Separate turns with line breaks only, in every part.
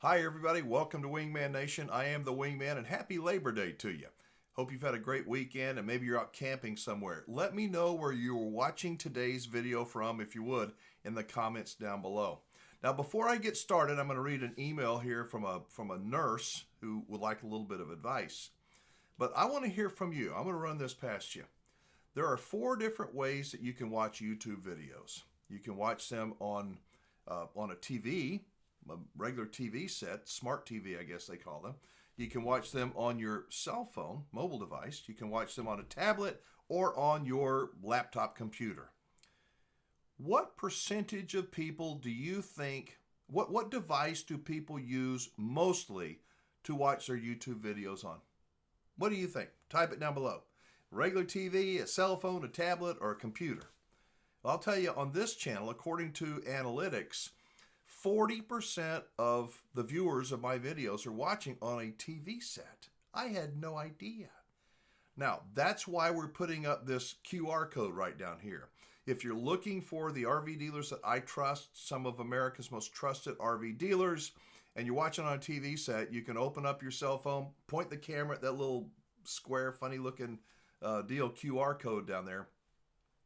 Hi, everybody. Welcome to Wingman Nation. I am the Wingman, and happy Labor Day to you. Hope you've had a great weekend and maybe you're out camping somewhere. Let me know where you're watching today's video from, if you would, in the comments down below. Now, before I get started, I'm going to read an email here from a nurse who would like a little bit of advice. But I want to hear from you. I'm going to run this past you. There are 4 different ways that you can watch YouTube videos. You can watch them on a TV, a regular TV set, smart TV, I guess they call them. You can watch them on your cell phone, mobile device. You can watch them on a tablet or on your laptop computer. What percentage of people do you think, what device do people use mostly to watch their YouTube videos on? What do you think? Type it down below. Regular TV, a cell phone, a tablet, or a computer? Well, I'll tell you, on this channel, according to analytics, 40% of the viewers of my videos are watching on a TV set. I had no idea. Now, that's why we're putting up this QR code right down here. If you're looking for the RV dealers that I trust, some of America's most trusted RV dealers, and you're watching on a TV set, you can open up your cell phone, point the camera at that little square, funny-looking deal QR code down there.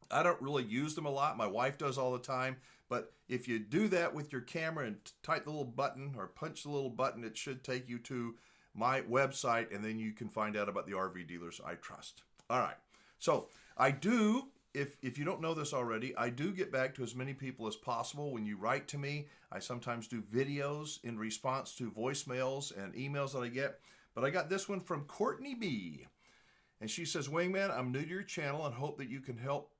I don't really use them a lot. My wife does all the time. But if you do that with your camera and type the little button or punch the little button, it should take you to my website, and then you can find out about the RV dealers I trust. All right. So I do, if you don't know this already, I do get back to as many people as possible when you write to me. I sometimes do videos in response to voicemails and emails that I get. But I got this one from Courtney B. And she says, Wingman, I'm new to your channel and hope that you can help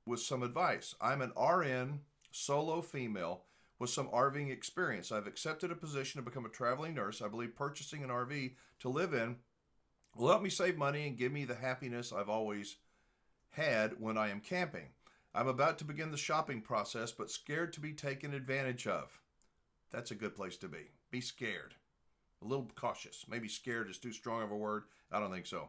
with some advice. I'm an RN solo female with some RVing experience. I've accepted a position to become a traveling nurse. I believe purchasing an RV to live in will help me save money and give me the happiness I've always had when I am camping. I'm about to begin the shopping process, but scared to be taken advantage of. That's a good place to be. Be scared. A little cautious. Maybe scared is too strong of a word. I don't think so.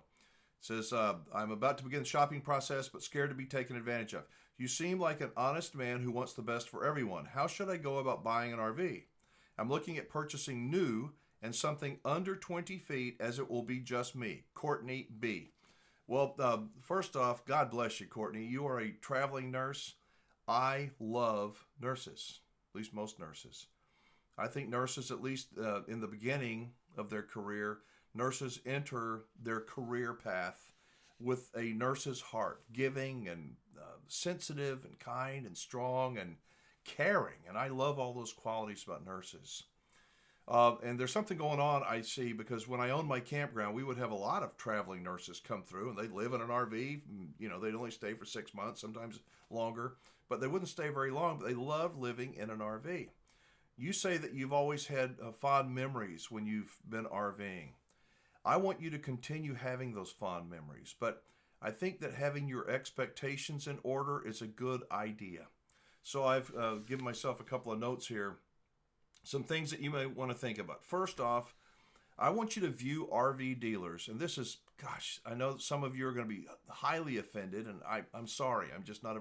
It says, I'm about to begin the shopping process, but scared to be taken advantage of. You seem like an honest man who wants the best for everyone. How should I go about buying an RV? I'm looking at purchasing new and something under 20 feet, as it will be just me. Courtney B. Well, first off, God bless you, Courtney. You are a traveling nurse. I love nurses, at least most nurses. I think nurses, at least in the beginning of their career, nurses enter their career path with a nurse's heart, giving and sensitive and kind and strong and caring. And I love all those qualities about nurses. And there's something going on, I see, because when I owned my campground, we would have a lot of traveling nurses come through, and they'd live in an RV. You know, they'd only stay for 6 months, sometimes longer, but they wouldn't stay very long, but they loved living in an RV. You say that you've always had fond memories when you've been RVing. I want you to continue having those fond memories, but I think that having your expectations in order is a good idea. So I've given myself a couple of notes here, some things that you may want to think about. First off, I want you to view RV dealers, and this is, gosh, I know some of you are going to be highly offended, and I'm sorry. I'm just not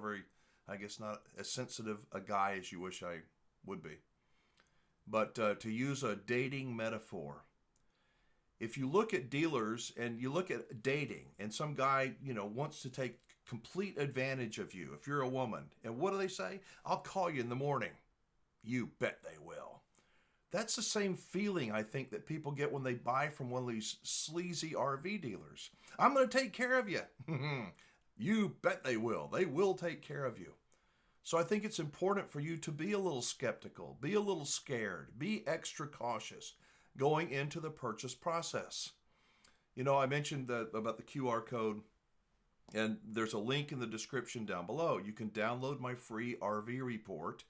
not as sensitive a guy as you wish I would be. But to use a dating metaphor, if you look at dealers and you look at dating and some guy, wants to take complete advantage of you, if you're a woman, and what do they say? I'll call you in the morning. You bet they will. That's the same feeling I think that people get when they buy from one of these sleazy RV dealers. I'm going to take care of you. You bet they will. They will take care of you. So I think it's important for you to be a little skeptical, be a little scared, be extra cautious going into the purchase process. I mentioned about the QR code, and there's a link in the description down below. You can download my free RV report,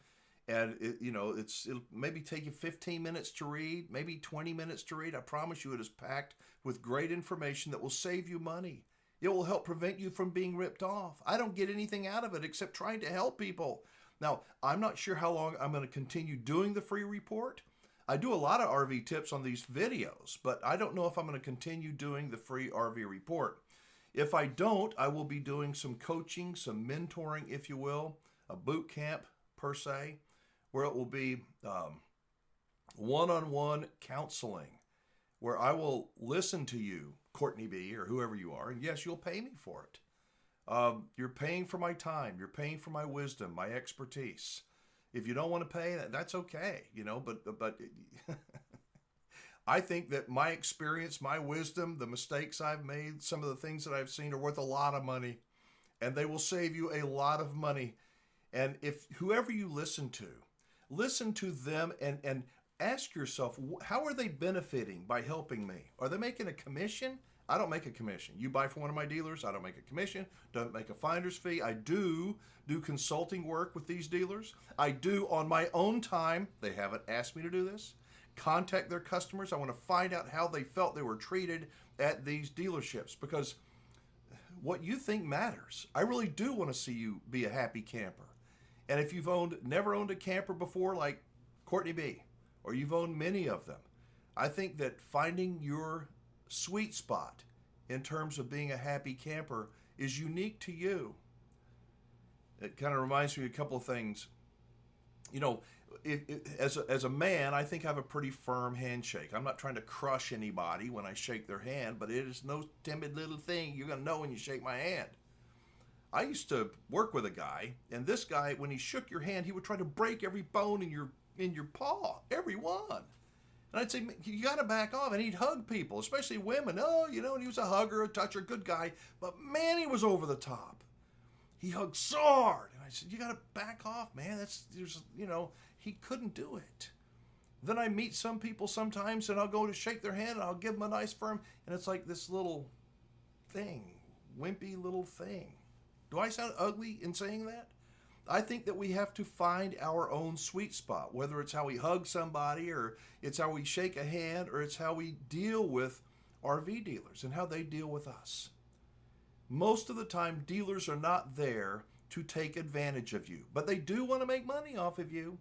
and it'll maybe take you 15 minutes to read, maybe 20 minutes to read. I promise you it is packed with great information that will save you money. It will help prevent you from being ripped off. I don't get anything out of it except trying to help people. Now, I'm not sure how long I'm going to continue doing the free report. I do a lot of RV tips on these videos, but I don't know if I'm going to continue doing the free RV report. If I don't, I will be doing some coaching, some mentoring, if you will, a boot camp per se, where it will be one-on-one counseling where I will listen to you, Courtney B, or whoever you are, and yes, you'll pay me for it. You're paying for my time. You're paying for my wisdom, my expertise. If you don't want to pay, that's okay, but I think that my experience, my wisdom, the mistakes I've made, some of the things that I've seen are worth a lot of money, and they will save you a lot of money. And if whoever you listen to them and ask yourself, how are they benefiting by helping me? Are they making a commission? I don't make a commission. You buy from one of my dealers, I don't make a commission, don't make a finder's fee. I do consulting work with these dealers. I do on my own time. They haven't asked me to do this. Contact their customers. I want to find out how they felt they were treated at these dealerships, because what you think matters. I really do want to see you be a happy camper. And if you've never owned a camper before, like Courtney B, or you've owned many of them, I think that finding your sweet spot in terms of being a happy camper is unique to you. It kind of reminds me of a couple of things. As a man, I think I have a pretty firm handshake. I'm not trying to crush anybody when I shake their hand, but it is no timid little thing you're going to know when you shake my hand. I used to work with a guy, and this guy, when he shook your hand, he would try to break every bone in your paw, every one. And I'd say, you got to back off. And he'd hug people, especially women. And he was a hugger, a toucher, good guy. But man, he was over the top. He hugged so hard. And I said, you got to back off, man. He couldn't do it. Then I meet some people sometimes, and I'll go to shake their hand, and I'll give them a nice firm. And it's like this little thing, wimpy little thing. Do I sound ugly in saying that? I think that we have to find our own sweet spot, whether it's how we hug somebody, or it's how we shake a hand, or it's how we deal with RV dealers and how they deal with us. Most of the time, dealers are not there to take advantage of you, but they do want to make money off of you.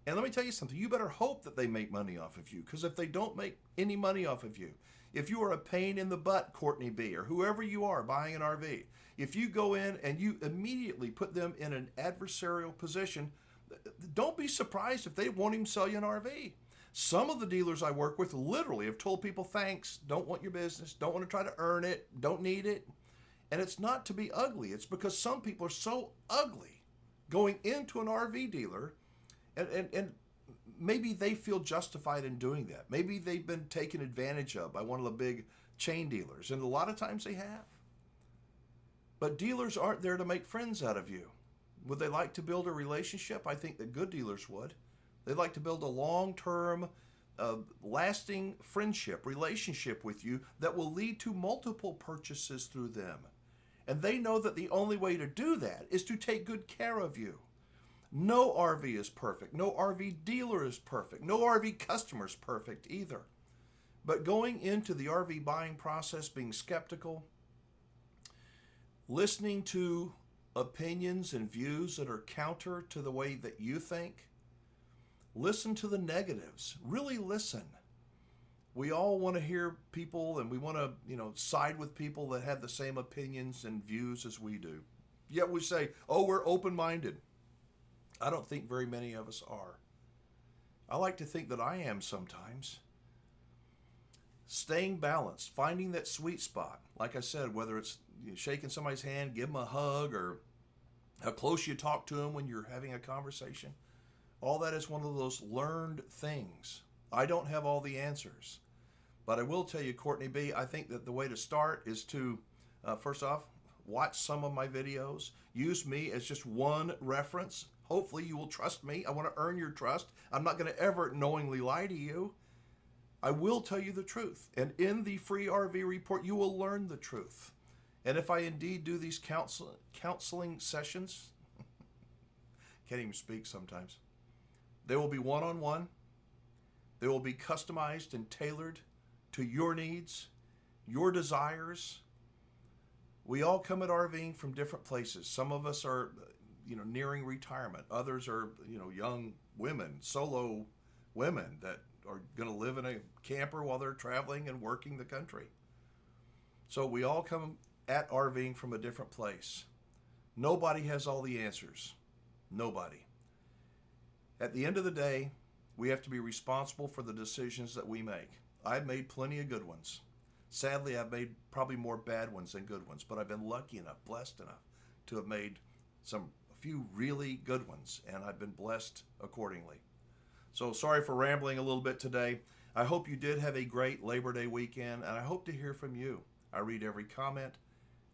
And let me tell you something, you better hope that they make money off of you, because if they don't make any money off of you, if you are a pain in the butt, Courtney B, or whoever you are buying an RV, if you go in and you immediately put them in an adversarial position, don't be surprised if they won't even sell you an RV. Some of the dealers I work with literally have told people, thanks, don't want your business, don't want to try to earn it, don't need it. And it's not to be ugly. It's because some people are so ugly going into an RV dealer, and maybe they feel justified in doing that. Maybe they've been taken advantage of by one of the big chain dealers, and a lot of times they have. But dealers aren't there to make friends out of you. Would they like to build a relationship? I think that good dealers would. They'd like to build a long-term, lasting relationship with you that will lead to multiple purchases through them. And they know that the only way to do that is to take good care of you. No RV is perfect. No RV dealer is perfect. No RV customer is perfect either. But going into the RV buying process being skeptical, listening to opinions and views that are counter to the way that you think, listen to the negatives. Really listen. We all want to hear people, and we want to, side with people that have the same opinions and views as we do. Yet we say, oh, we're open-minded. I don't think very many of us are. I like to think that I am sometimes. Staying balanced, finding that sweet spot. Like I said, whether it's shaking somebody's hand, give them a hug, or how close you talk to them when you're having a conversation. All that is one of those learned things. I don't have all the answers. But I will tell you, Courtney B, I think that the way to start is to, first off, watch some of my videos. Use me as just one reference. Hopefully you will trust me. I want to earn your trust. I'm not going to ever knowingly lie to you. I will tell you the truth. And in the free RV report, you will learn the truth. And if I indeed do these counseling sessions, can't even speak sometimes, they will be one-on-one. They will be customized and tailored to your needs, your desires. We all come at RVing from different places. Some of us are, nearing retirement. Others are, young women, solo women that are going to live in a camper while they're traveling and working the country. So we all come at RVing from a different place. Nobody has all the answers. Nobody. At the end of the day, We have to be responsible for the decisions that we make. I've made plenty of good ones. Sadly, I've made probably more bad ones than good ones, but I've been lucky enough, blessed enough to have made a few really good ones, and I've been blessed accordingly. So sorry for rambling a little bit today. I hope you did have a great Labor Day weekend, and I hope to hear from you. I read every comment.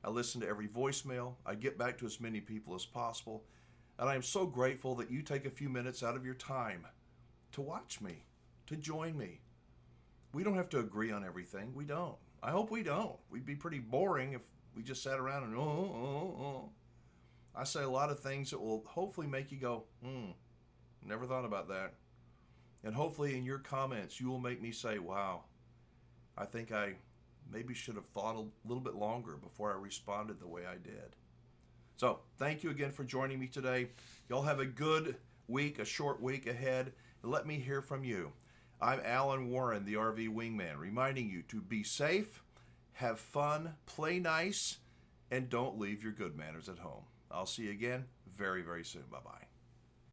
I listen to every voicemail. I get back to as many people as possible. And I am so grateful that you take a few minutes out of your time to watch me, to join me. We don't have to agree on everything. We don't. I hope we don't. We'd be pretty boring if we just sat around and I say a lot of things that will hopefully make you go, never thought about that. And hopefully in your comments, you will make me say, wow, I think I maybe should have thought a little bit longer before I responded the way I did. So thank you again for joining me today. Y'all have a good week, a short week ahead. And let me hear from you. I'm Alan Warren, the RV Wingman, reminding you to be safe, have fun, play nice, and don't leave your good manners at home. I'll see you again very, very soon. Bye-bye.